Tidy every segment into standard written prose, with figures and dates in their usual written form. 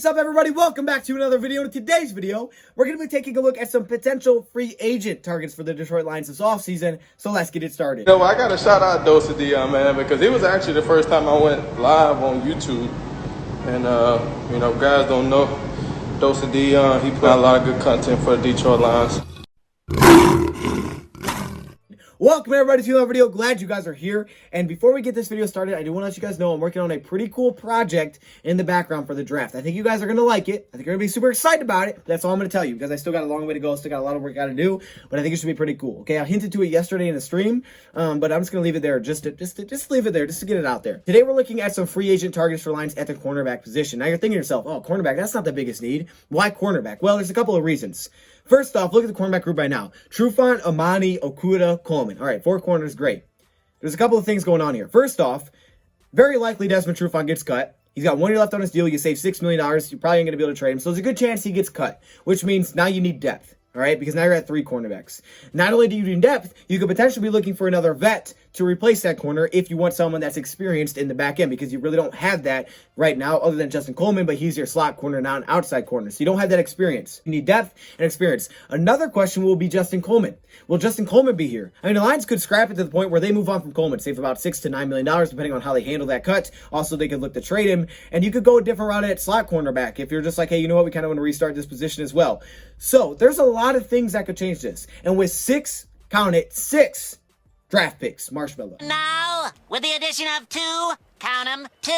What's up, everybody? Welcome back to another video. In today's video, we're going to be taking a look at some potential free agent targets for the Detroit Lions this offseason. So let's get it started. You know, I got to shout out DoseOfDion, man, because it was actually the first time I went live on YouTube. And, you know, guys don't know DoseOfDion. He put out a lot of good content for the Detroit Lions. Welcome everybody to another video. Glad you guys are here. And before we get this video started, I do want to let you guys know I'm working on a pretty cool project in the background for the draft. I think you guys are going to like it. I think you're going to be super excited about it. That's all I'm going to tell you because I still got a long way to go. Still got a lot of work I got to do, but I think it should be pretty cool. Okay, I hinted to it yesterday in the stream, but I'm just going to leave it there just leave it there just to get it out there. Today we're looking at some free agent targets for Lions at the cornerback position. Now you're thinking to yourself, oh, cornerback, that's not the biggest need. Why cornerback? Well, there's a couple of reasons. First off, look at the cornerback group right now. Trufant, Amani, Okudah, Coleman. All right, 4 corners, great. There's a couple of things going on here. First off, very likely Desmond Trufant gets cut. He's got 1 year left on his deal. You save $6 million. You're probably ain't going to be able to trade him. So there's a good chance he gets cut, which means now you need depth. All right, because now you're at 3 cornerbacks. Not only do you need depth, you could potentially be looking for another vet to replace that corner if you want someone that's experienced in the back end, because you really don't have that right now other than Justin Coleman, but he's your slot corner, not an outside corner. So you don't have that experience. You need depth and experience. Another question will be Justin Coleman. Will Justin Coleman be here? I mean, the Lions could scrap it to the point where they move on from Coleman, save about $6 to $9 million, depending on how they handle that cut. Also, they could look to trade him, and you could go a different route at slot cornerback if you're just like, hey, you know what, we kind of want to restart this position as well. So there's a lot of things that could change this. And with 6, count it, 6 draft picks, Marshmallow. Now, with the addition of 2, count them, 2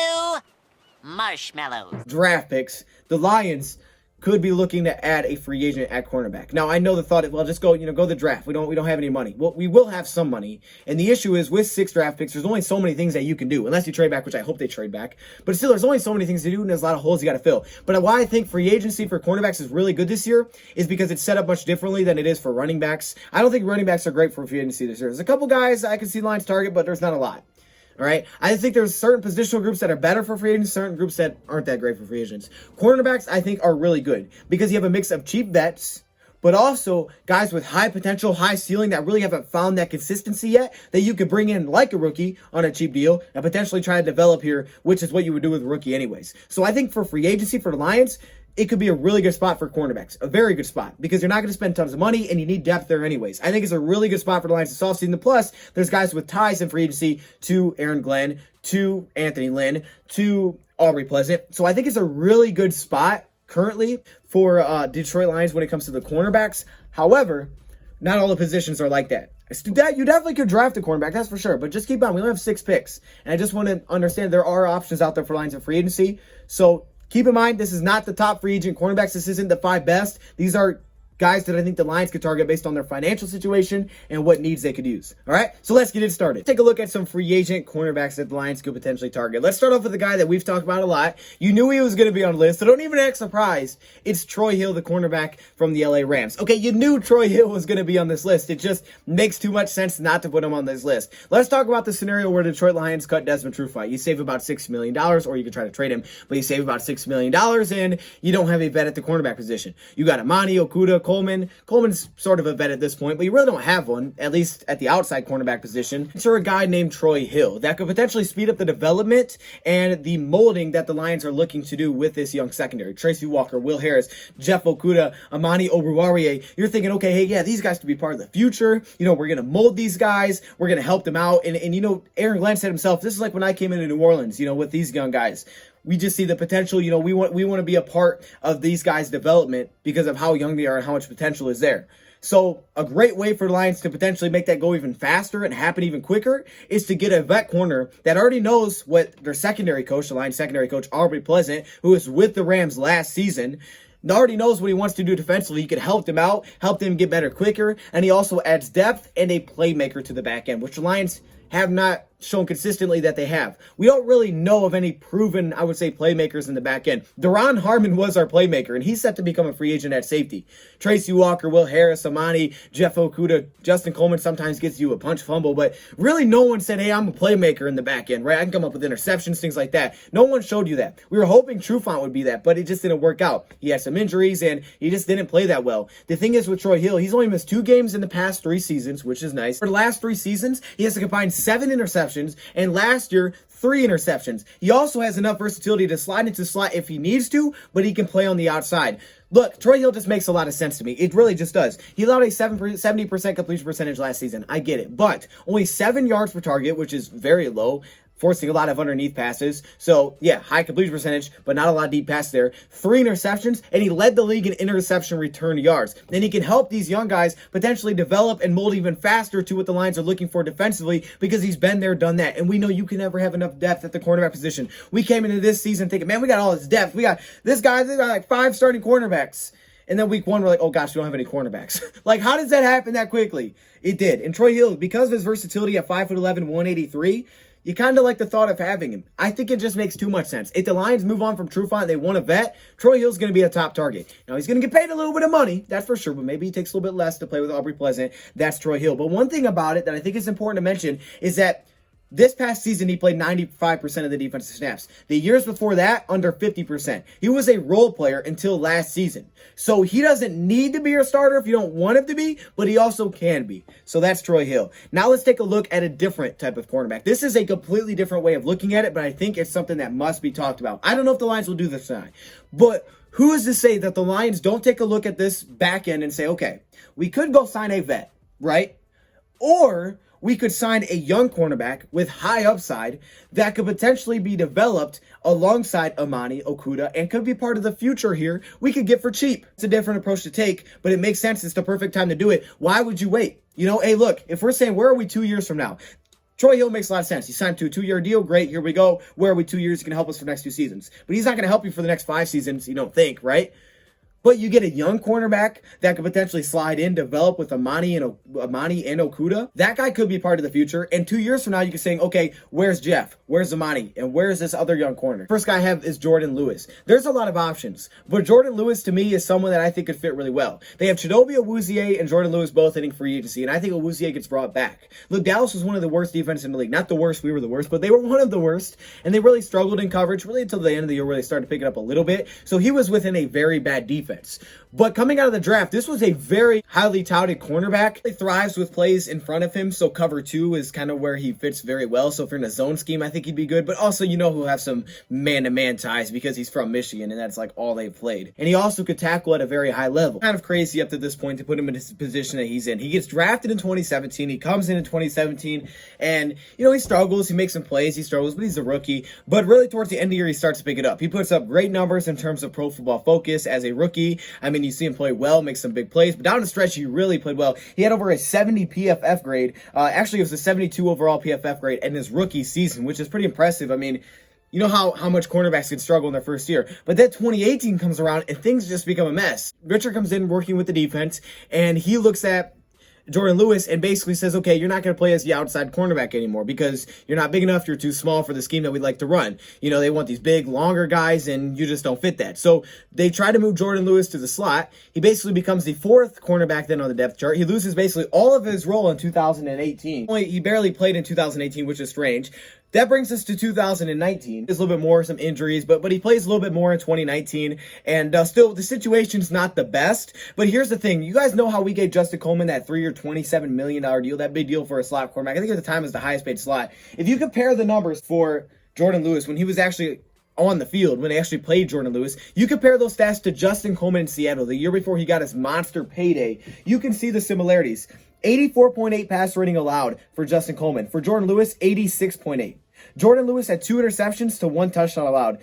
marshmallows. Draft picks, the Lions could be looking to add a free agent at cornerback. Now, I know the thought is, well, just go, go the draft. We don't have any money. Well, we will have some money. And the issue is with 6 draft picks, there's only so many things that you can do, unless you trade back, which I hope they trade back. But still, there's only so many things to do, and there's a lot of holes you got to fill. But why I think free agency for cornerbacks is really good this year is because it's set up much differently than it is for running backs. I don't think running backs are great for free agency this year. There's a couple guys I can see Lions target, but there's not a lot. All right, I think there's certain positional groups that are better for free agents, certain groups that aren't that great for free agents. Cornerbacks, I think, are really good because you have a mix of cheap vets, but also guys with high potential, high ceiling that really haven't found that consistency yet that you could bring in like a rookie on a cheap deal and potentially try to develop here, which is what you would do with a rookie anyways. So I think for free agency for the Lions, it could be a really good spot for cornerbacks, a very good spot, because you're not going to spend tons of money and you need depth there anyways. I think it's a really good spot for the Lions this offseason. Plus, there's guys with ties in free agency to Aaron Glenn, to Anthony Lynn, to Aubrey Pleasant. So I think it's a really good spot currently for Detroit Lions when it comes to the cornerbacks. However, not all the positions are like that. You definitely could draft a cornerback, that's for sure. But just keep on, we only have 6 picks. And I just want to understand there are options out there for Lions in free agency. So keep in mind, this is not the top free agent cornerbacks. This isn't the 5 best. These are guys that I think the Lions could target based on their financial situation and what needs they could use. All right, so let's get it started. Take a look at some free agent cornerbacks that the Lions could potentially target. Let's start off with a guy that we've talked about a lot. You knew he was going to be on the list, so don't even act surprised. It's Troy Hill, the cornerback from the LA Rams. Okay, you knew Troy Hill was going to be on this list. It just makes too much sense not to put him on this list. Let's talk about the scenario where Detroit Lions cut Desmond Trufant. You save about $6 million, or you can try to trade him, but you save about $6 million, and you don't have a vet at the cornerback position. You got Amani, Okudah, Coleman's sort of a vet at this point, but you really don't have one, at least at the outside cornerback position. It's for a guy named Troy Hill that could potentially speed up the development and the molding that the Lions are looking to do with this young secondary. Tracy Walker, Will Harris, Jeff Okudah, Amani Oruwariye. You're thinking, okay, hey, yeah, these guys could be part of the future. We're going to mold these guys. We're going to help them out. And Aaron Glenn said himself, this is like when I came into New Orleans, with these young guys. We just see the potential, we want to be a part of these guys' development because of how young they are and how much potential is there. So a great way for the Lions to potentially make that go even faster and happen even quicker is to get a vet corner that already knows what their secondary coach, the Lions secondary coach, Aubrey Pleasant, who was with the Rams last season, already knows what he wants to do defensively. He can help them out, help them get better quicker, and he also adds depth and a playmaker to the back end, which the Lions have not shown consistently that they have. We don't really know of any proven, I would say, playmakers in the back end. Deron Harmon was our playmaker, and he's set to become a free agent at safety. Tracy Walker, Will Harris, Amani, Jeff Okudah, Justin Coleman sometimes gets you a punch fumble, but really no one said, hey, I'm a playmaker in the back end, right? I can come up with interceptions, things like that. No one showed you that. We were hoping Trufant would be that, but it just didn't work out. He had some injuries, and he just didn't play that well. The thing is with Troy Hill, he's only missed 2 games in the past 3 seasons, which is nice. For the last 3 seasons, he has to combine 7 interceptions interceptions, and last year, 3 interceptions. He also has enough versatility to slide into slot if he needs to, but he can play on the outside. Look, Troy Hill just makes a lot of sense to me. It really just does. He allowed a 70% completion percentage last season. I get it. But only 7 yards per target, which is very low, forcing a lot of underneath passes. So, yeah, high completion percentage, but not a lot of deep passes there. 3 interceptions, and he led the league in interception return yards. And he can help these young guys potentially develop and mold even faster to what the Lions are looking for defensively because he's been there, done that. And we know you can never have enough depth at the cornerback position. We came into this season thinking, man, we got all this depth. We got this guy, they got like 5 starting cornerbacks. And then week 1, we're like, oh gosh, we don't have any cornerbacks. Like, how does that happen that quickly? It did. And Troy Hill, because of his versatility at 5'11", 183, you kind of like the thought of having him. I think it just makes too much sense. If the Lions move on from Trufant, they want a vet, Troy Hill's going to be a top target. Now, he's going to get paid a little bit of money, that's for sure, but maybe he takes a little bit less to play with Aubrey Pleasant. That's Troy Hill. But one thing about it that I think is important to mention is that this past season, he played 95% of the defensive snaps. The years before that, under 50%. He was a role player until last season. So he doesn't need to be your starter if you don't want him to be, but he also can be. So that's Troy Hill. Now let's take a look at a different type of cornerback. This is a completely different way of looking at it, but I think it's something that must be talked about. I don't know if the Lions will do this tonight, but who is to say that the Lions don't take a look at this back end and say, okay, we could go sign a vet, right? Or we could sign a young cornerback with high upside that could potentially be developed alongside Amani Okudah and could be part of the future here we could get for cheap. It's a different approach to take, but it makes sense. It's the perfect time to do it. Why would you wait? You know, hey, look, if we're saying, where are we 2 years from now? Troy Hill makes a lot of sense. He signed to a 2-year deal. Great, here we go. Where are we 2 years? He can help us for the next 2 seasons. But he's not going to help you for the next 5 seasons, you don't think, right? But you get a young cornerback that could potentially slide in, develop with Amani and Okudah. That guy could be part of the future. And 2 years from now, you can say, okay, where's Jeff? Where's Amani? And where's this other young corner? First guy I have is Jordan Lewis. There's a lot of options, but Jordan Lewis to me is someone that I think could fit really well. They have Chidobe Awuzie and Jordan Lewis both hitting free agency, and I think Awuzie gets brought back. Look, Dallas was one of the worst defenses in the league. Not the worst, we were the worst, but they were one of the worst, and they really struggled in coverage really until the end of the year where they started to pick it up a little bit. So he was within a very bad defense. But coming out of the draft, this was a very highly touted cornerback. He thrives with plays in front of him, so cover 2 is kind of where he fits very well. So if you're in a zone scheme, I think he'd be good. But also, you know, he'll have some man-to-man ties because he's from Michigan, and that's like all they've played. And he also could tackle at a very high level. Kind of crazy up to this point to put him in his position that he's in. He gets drafted in 2017. He comes in 2017, and, you know, he struggles. He makes some plays. He struggles, but he's a rookie. But really, towards the end of the year, he starts to pick it up. He puts up great numbers in terms of Pro Football Focus as a rookie. I mean, you see him play well, make some big plays, but down the stretch, he really played well. He had over a 70 PFF grade. Actually, it was a 72 overall PFF grade in his rookie season, which is pretty impressive. I mean, you know how much cornerbacks can struggle in their first year. But then 2018 comes around, and things just become a mess. Richard comes in working with the defense, and he looks at Jordan Lewis and basically says, okay, you're not going to play as the outside cornerback anymore because you're not big enough, you're too small for the scheme that we'd like to run. You know, they want these big, longer guys, and you just don't fit that. So they try to move Jordan Lewis to the slot. He basically becomes the 4th cornerback then on the depth chart. He loses basically all of his role in 2018. He barely played in 2018, which is strange. That brings us to 2019. There's a little bit more, some injuries, but he plays a little bit more in 2019. And still, the situation's not the best. But here's the thing. You guys know how we gave Justin Coleman that 3-year, $27 million deal, that big deal for a slot quarterback. I think at the time it was the highest paid slot. If you compare the numbers for Jordan Lewis when he was actually on the field, when they actually played Jordan Lewis, you compare those stats to Justin Coleman in Seattle the year before he got his monster payday, you can see the similarities. 84.8 pass rating allowed for Justin Coleman. For Jordan Lewis, 86.8. Jordan Lewis had 2 interceptions to 1 touchdown allowed.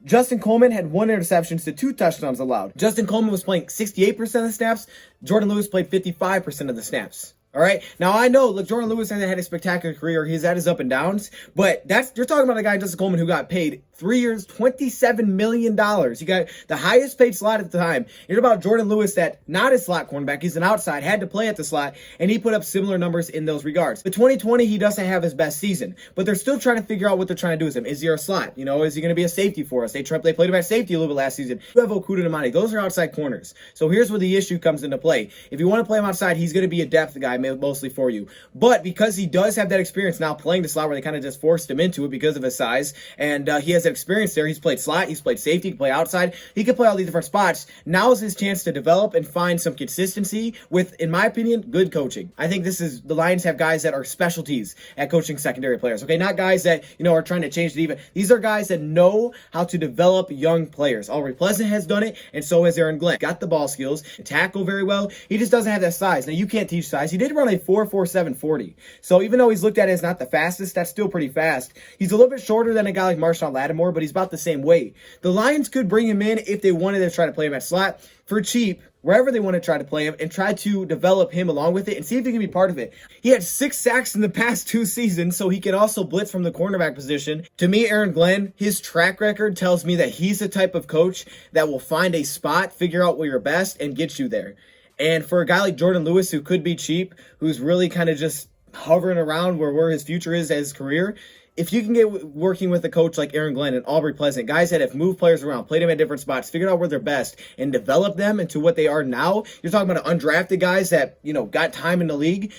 Justin Coleman had 1 interception to 2 touchdowns allowed. Justin Coleman was playing 68% of the snaps. Jordan Lewis played 55% of the snaps. All right. Now, I know, look, Jordan Lewis hasn't had a spectacular career. He's had his up and downs, but you're talking about a guy, Justin Coleman, who got paid 3 years, $27 million. He got the highest paid slot at the time. You're about Jordan Lewis, that not a slot cornerback. He's an outside, had to play at the slot, and he put up similar numbers in those regards. But 2020, he doesn't have his best season, but they're still trying to figure out what they're trying to do with him. Is he a slot? You know, is he going to be a safety for us? They played him at safety a little bit last season. You have Okudah and Amani. Those are outside corners. So here's where the issue comes into play. If you want to play him outside, he's going to be a depth guy, mostly for you. But because he does have that experience now playing the slot where they kind of just forced him into it because of his size, and he has that experience there. He's played slot, he's played safety, he can play outside, he can play all these different spots. Now is his chance to develop and find some consistency with, in my opinion, good coaching. I think the Lions have guys that are specialties at coaching secondary players. Okay, not guys that, are trying to change the defense. These are guys that know how to develop young players. Aubrey Pleasant has done it, and so has Aaron Glenn. Got the ball skills, tackle very well. He just doesn't have that size. Now, you can't teach size. He did run a 4.47 40. So even though he's looked at as not the fastest, that's still pretty fast. He's a little bit shorter than a guy like Marshawn Lattimore, but he's about the same weight. The Lions could bring him in if they wanted to try to play him at slot for cheap, wherever they want to try to play him, and try to develop him along with it and see if he can be part of it. He had 6 sacks in the past 2 seasons, so he can also blitz from the cornerback position. To me, Aaron Glenn, his track record tells me that he's the type of coach that will find a spot, figure out where you're best, and get you there. And for a guy like Jordan Lewis, who could be cheap, who's really kind of just hovering around where his future is as his career, if you can get working with a coach like Aaron Glenn and Aubrey Pleasant, guys that have moved players around, played them at different spots, figured out where they're best, and developed them into what they are now, you're talking about undrafted guys that, got time in the league.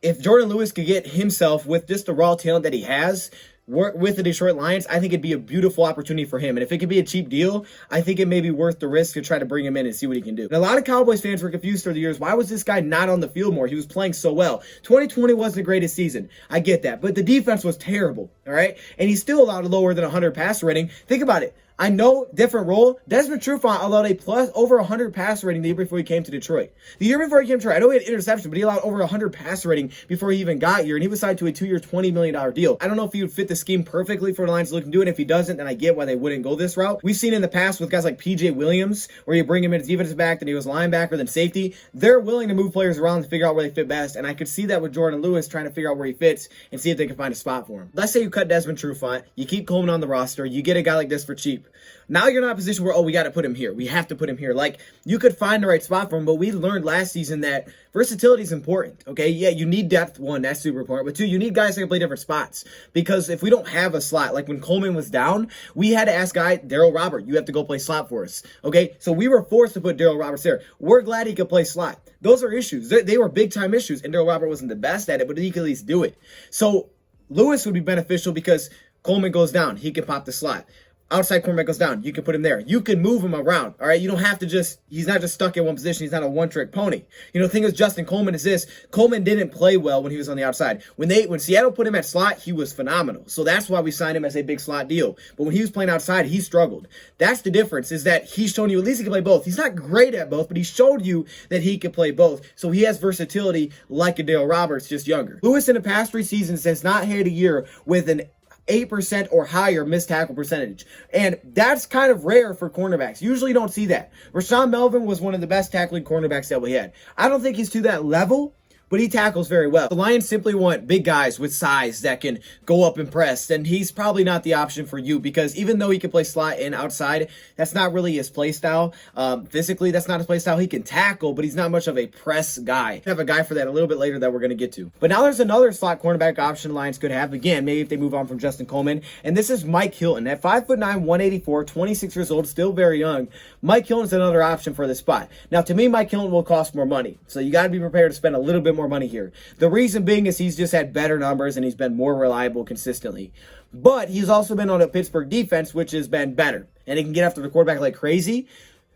If Jordan Lewis could get himself with just the raw talent that he has, work with the Detroit Lions, I think it'd be a beautiful opportunity for him. And if it could be a cheap deal, I think it may be worth the risk to try to bring him in and see what he can do. And a lot of Cowboys fans were confused through the years. Why was this guy not on the field more? He was playing so well. 2020 wasn't the greatest season. I get that. But the defense was terrible, all right? And he's still allowed lower than 100 passer rating. Think about it. I know, different role. Desmond Trufant allowed over 100 passer rating the year before he came to Detroit. The year before he came to Detroit, I know he had interception, but he allowed over 100 passer rating before he even got here, and he was signed to a 2-year, $20 million deal. I don't know if he would fit the scheme perfectly for the Lions to look and do it. If he doesn't, then I get why they wouldn't go this route. We've seen in the past with guys like P.J. Williams, where you bring him in as defensive back, then he was linebacker, then safety. They're willing to move players around to figure out where they fit best, and I could see that with Jordan Lewis trying to figure out where he fits and see if they can find a spot for him. Let's say you cut Desmond Trufant, you keep Coleman on the roster, you get a guy like this for cheap. Now you're not in a position where, we got to put him here. We have to put him here. Like, you could find the right spot for him, but we learned last season that versatility is important, okay? Yeah, you need depth, 1, that's super important, but 2, you need guys that can play different spots, because if we don't have a slot, like when Coleman was down, we had to ask Darryl Robert, you have to go play slot for us, okay? So we were forced to put Darryl Roberts there. We're glad he could play slot. Those are issues. They were big-time issues, and Darryl Robert wasn't the best at it, but he could at least do it. So Lewis would be beneficial because Coleman goes down, he can pop the slot. Outside cornerback goes down, you can put him there. You can move him around, all right? You don't have to he's not just stuck in one position. He's not a one-trick pony. The thing with Justin Coleman is this. Coleman didn't play well when he was on the outside. When Seattle put him at slot, he was phenomenal. So that's why we signed him as a big slot deal. But when he was playing outside, he struggled. That's the difference, is that he's shown you at least he can play both. He's not great at both, but he showed you that he could play both. So he has versatility like a Darryl Roberts, just younger. Lewis in the past 3 seasons has not had a year with an 8% or higher missed tackle percentage. And that's kind of rare for cornerbacks. Usually you don't see that. Rashaan Melvin was one of the best tackling cornerbacks that we had. I don't think he's to that level, but he tackles very well. The Lions simply want big guys with size that can go up and press, and he's probably not the option for you, because even though he can play slot and outside, that's not really his play style. Physically, that's not his play style. He can tackle, but he's not much of a press guy. I have a guy for that a little bit later that we're going to get to. But now there's another slot cornerback option the Lions could have. Again, maybe if they move on from Justin Coleman, and this is Mike Hilton. At 5'9", 184, 26 years old, still very young, Mike Hilton's another option for this spot. Now, to me, Mike Hilton will cost more money, so you got to be prepared to spend a little bit more money here. The reason being is he's just had better numbers and he's been more reliable consistently. But he's also been on a Pittsburgh defense, which has been better, and he can get after the quarterback like crazy.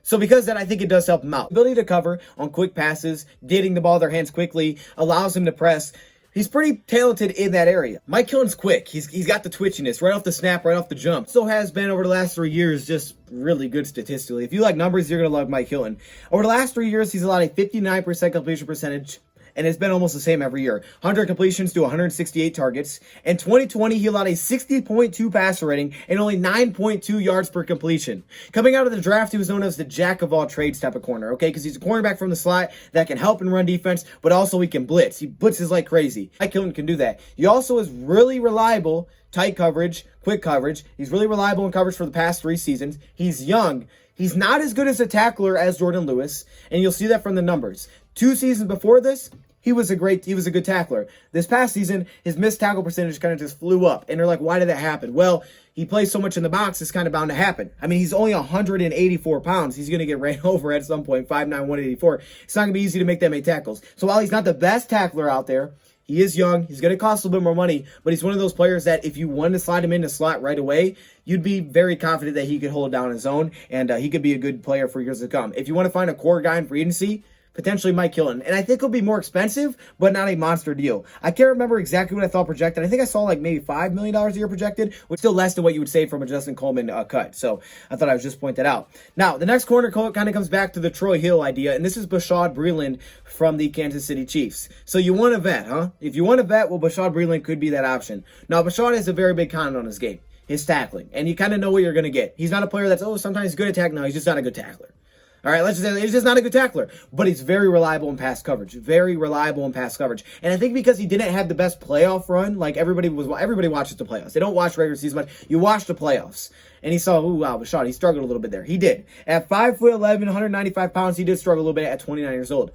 So because of that, I think it does help him out. Ability to cover on quick passes, getting the ball in their hands quickly, allows him to press. He's pretty talented in that area. Mike Hilton's quick. He's got the twitchiness right off the snap, right off the jump. So has been over the last 3 years, just really good statistically. If you like numbers, you're going to love Mike Hilton. Over the last 3 years, he's allowed a 59% completion percentage, and it's been almost the same every year. 100 completions to 168 targets. In 2020, he allowed a 60.2 passer rating and only 9.2 yards per completion. Coming out of the draft, he was known as the jack-of-all-trades type of corner, okay? Because he's a cornerback from the slot that can help and run defense, but also he can blitz. He blitzes like crazy. Mike Hilton can do that. He also is really reliable, tight coverage, quick coverage. He's really reliable in coverage for the past 3 seasons. He's young. He's not as good as a tackler as Jordan Lewis, and you'll see that from the numbers. 2 seasons before this, he was a good tackler. This past season, his missed tackle percentage kind of just flew up. And they're like, why did that happen? Well, he plays so much in the box, it's kind of bound to happen. I mean, he's only 184 pounds. He's going to get ran over at some point, 5'9", 184. It's not going to be easy to make that many tackles. So while he's not the best tackler out there, he is young. He's going to cost a little bit more money, but he's one of those players that if you wanted to slide him in the slot right away, you'd be very confident that he could hold it down on his own, and he could be a good player for years to come. If you want to find a core guy in free agency, potentially Mike Hilton. And I think he'll be more expensive, but not a monster deal. I can't remember exactly what I thought projected. I think I saw like maybe $5 million a year projected, which is still less than what you would save from a Justin Coleman cut. So I thought I would just point that out. Now, the next corner kind of comes back to the Troy Hill idea, and this is Bashaud Breeland from the Kansas City Chiefs. So you want a vet, huh? If you want a vet, well, Bashaud Breeland could be that option. Now, Bashaud has a very big con on his game, his tackling, and you kind of know what you're going to get. He's not a player that's, sometimes he's good at tackling. No, he's just not a good tackler. All right, let's just say he's just not a good tackler, but he's very reliable in pass coverage. Very reliable in pass coverage. And I think because he didn't have the best playoff run, like everybody watches the playoffs. They don't watch regular season much. You watch the playoffs. And he saw, Bashaud, he struggled a little bit there. He did. At 5'11", 195 pounds, he did struggle a little bit at 29 years old.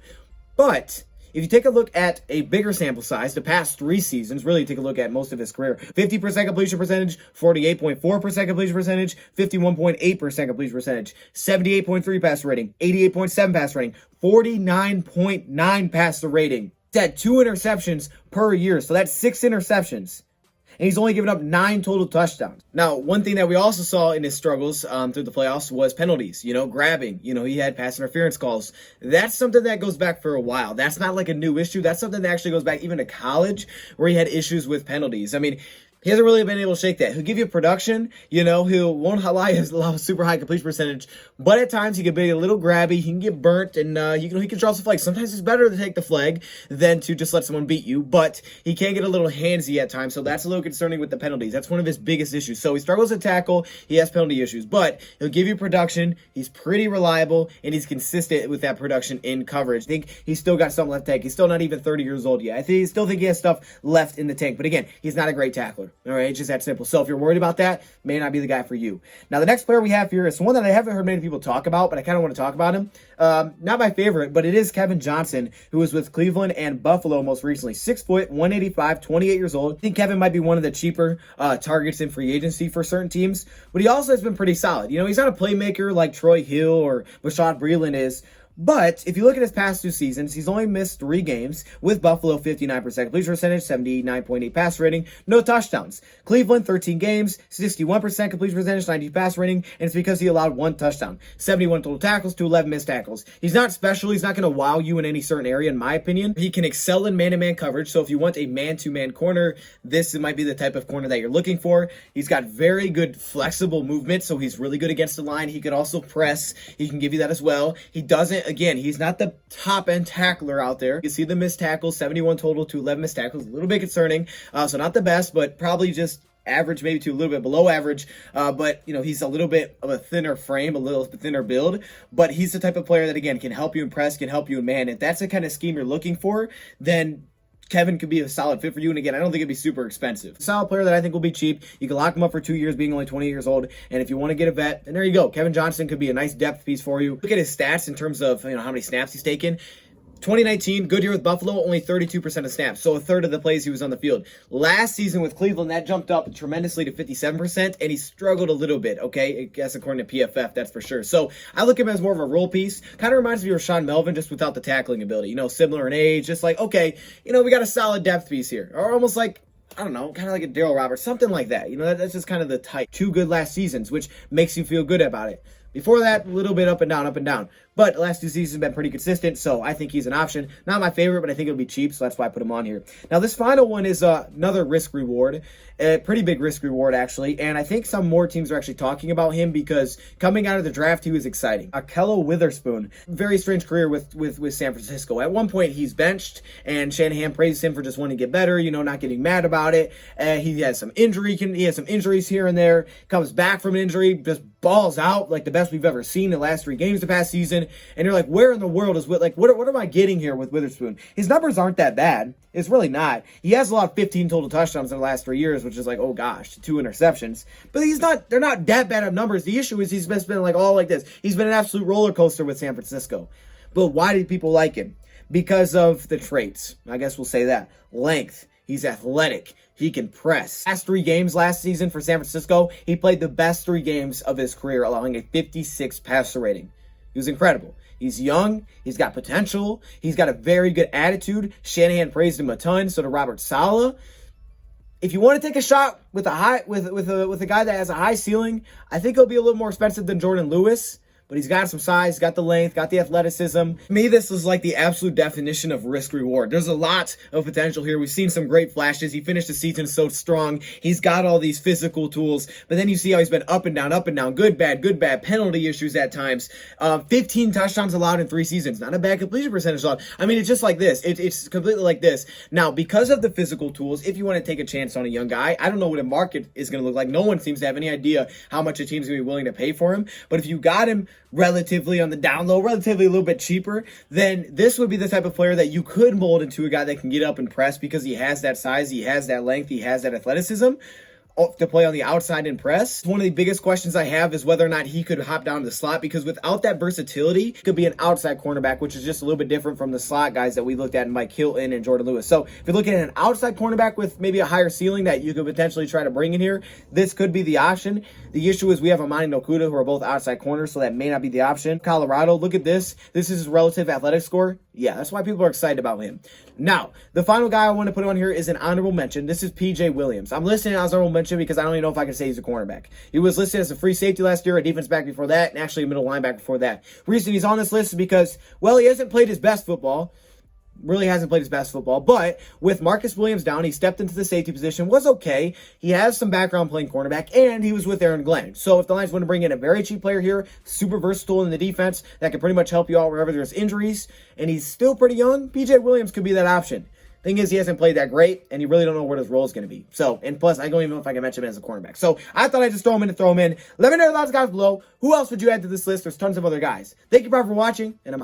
But if you take a look at a bigger sample size, the past 3 seasons, really take a look at most of his career, 50% completion percentage, 48.4% completion percentage, 51.8% completion percentage, 78.3 passer rating, 88.7 passer rating, 49.9 passer rating. That's 2 interceptions per year, so that's 6 interceptions. And he's only given up 9 total touchdowns. Now, one thing that we also saw in his struggles through the playoffs was penalties, grabbing. He had pass interference calls. That's something that goes back for a while. That's not like a new issue. That's something that actually goes back even to college where he had issues with penalties. I mean, he hasn't really been able to shake that. He'll give you production, he won't allow a super high completion percentage, but at times he can be a little grabby, he can get burnt, and he can draw some flags. Sometimes it's better to take the flag than to just let someone beat you, but he can get a little handsy at times, so that's a little concerning with the penalties. That's one of his biggest issues. So he struggles to tackle, he has penalty issues, but he'll give you production, he's pretty reliable, and he's consistent with that production in coverage. I think he's still got something left in the tank. He's still not even 30 years old yet. I still think he has stuff left in the tank, but again, he's not a great tackler. All right, it's just that simple. So if you're worried about that, may not be the guy for you. Now, the next player we have here is one that I haven't heard many people talk about, but I kind of want to talk about him. Not my favorite, but it is Kevin Johnson, who was with Cleveland and Buffalo most recently. 6 foot, 185, 28 years old. I think Kevin might be one of the cheaper targets in free agency for certain teams, but he also has been pretty solid. He's not a playmaker like Troy Hill or Bashaud Breeland is, but if you look at his past 2 seasons, he's only missed 3 games with Buffalo, 59% completion percentage, 79.8 pass rating, no touchdowns. Cleveland, 13 games, 61% completion percentage, 90 pass rating, and it's because he allowed 1 touchdown. 71 total tackles to 11 missed tackles. He's not special. He's not going to wow you in any certain area, in my opinion. He can excel in man-to-man coverage, so if you want a man-to-man corner, this might be the type of corner that you're looking for. He's got very good flexible movement, so he's really good against the line. He can also press. He can give you that as well. He doesn't, again, he's not the top-end tackler out there. You can see the missed tackles, 71 total to 11 missed tackles, a little bit concerning. So not the best, but probably just average, maybe to a little bit below average. But, he's a little bit of a thinner frame, a little thinner build. But he's the type of player that, again, can help you impress, can help you in man. If that's the kind of scheme you're looking for, then Kevin could be a solid fit for you. And again, I don't think it'd be super expensive. Solid player that I think will be cheap. You can lock him up for 2 years, being only 20 years old. And if you want to get a vet, then there you go. Kevin Johnson could be a nice depth piece for you. Look at his stats in terms of how many snaps he's taken. 2019, good year with Buffalo, only 32% of snaps, so a third of the plays he was on the field. Last season with Cleveland, that jumped up tremendously to 57%, and he struggled a little bit, okay? I guess according to PFF, that's for sure. So I look at him as more of a role piece. Kind of reminds me of Rashawn Melvin, just without the tackling ability. Similar in age, just like, okay, we got a solid depth piece here. Or almost like, I don't know, kind of like a Darryl Roberts, something like that. That's just kind of the type. 2 good last seasons, which makes you feel good about it. Before that, a little bit up and down, up and down. But the last 2 seasons have been pretty consistent, so I think he's an option. Not my favorite, but I think it'll be cheap, so that's why I put him on here. Now, this final one is another risk-reward. A pretty big risk-reward, actually. And I think some more teams are actually talking about him because coming out of the draft, he was exciting. Ahkello Witherspoon. Very strange career with San Francisco. At one point, he's benched, and Shanahan praises him for just wanting to get better, not getting mad about it. He has some injury. He has some injuries here and there. Comes back from an injury, just balls out like the best we've ever seen in the last 3 games the past season. And you're like, where in the world is what am I getting here with Witherspoon? His numbers aren't that bad. It's really not. He has a lot of 15 total touchdowns in the last 3 years, which is like, oh gosh, 2 interceptions. But they're not that bad of numbers. The issue is he's been like all like this. He's been an absolute roller coaster with San Francisco. But why do people like him? because of the traits. I guess we'll say that. Length. He's athletic. He can press. Last 3 games last season for San Francisco, he played the best 3 games of his career, allowing a 56 passer rating. He was incredible. He's young. He's got potential. He's got a very good attitude. Shanahan praised him a ton. So did Robert Saleh. If you want to take a shot with a guy that has a high ceiling, I think he'll be a little more expensive than Jordan Lewis. But he's got some size, got the length, got the athleticism. To me, this is like the absolute definition of risk-reward. There's a lot of potential here. We've seen some great flashes. He finished the season so strong. He's got all these physical tools. But then you see how he's been up and down, good, bad, penalty issues at times. 15 touchdowns allowed in 3 seasons. Not a bad completion percentage allowed. I mean, it's just like this. It's completely like this. Now, because of the physical tools, if you want to take a chance on a young guy, I don't know what a market is going to look like. No one seems to have any idea how much a team's going to be willing to pay for him. But if you got him relatively on the down low, relatively a little bit cheaper, then this would be the type of player that you could mold into a guy that can get up and press because he has that size, he has that length, he has that athleticism to play on the outside and press. One of the biggest questions I have is whether or not he could hop down to the slot, because without that versatility, he could be an outside cornerback, which is just a little bit different from the slot guys that we looked at in Mike Hilton and Jordan Lewis. So if you're looking at an outside cornerback with maybe a higher ceiling that you could potentially try to bring in here, this could be the option. The issue is we have Amani Nokuda, who are both outside corners, so that may not be the option. Colorado, look at this. This is his relative athletic score. Yeah, that's why people are excited about him. Now, the final guy I want to put on here is an honorable mention. This is P.J. Williams. I'm listing it as honorable mention because I don't even know if I can say he's a cornerback. He was listed as a free safety last year, a defense back before that, and actually a middle linebacker before that. Reason he's on this list is because, well, he hasn't played his best football. Really hasn't played his best football, but with Marcus Williams down, he stepped into the safety position, was okay. He has some background playing cornerback, and he was with Aaron Glenn. So if the Lions want to bring in a very cheap player here, super versatile in the defense, that can pretty much help you out wherever there's injuries, and he's still pretty young, P.J. Williams could be that option. Thing is, he hasn't played that great, and you really don't know what his role is going to be. So, and plus, I don't even know if I can mention him as a cornerback. So, I thought I'd just throw him in. Let me know your thoughts, guys, below. Who else would you add to this list? There's tons of other guys. Thank you, Bob, for watching, and I'm out.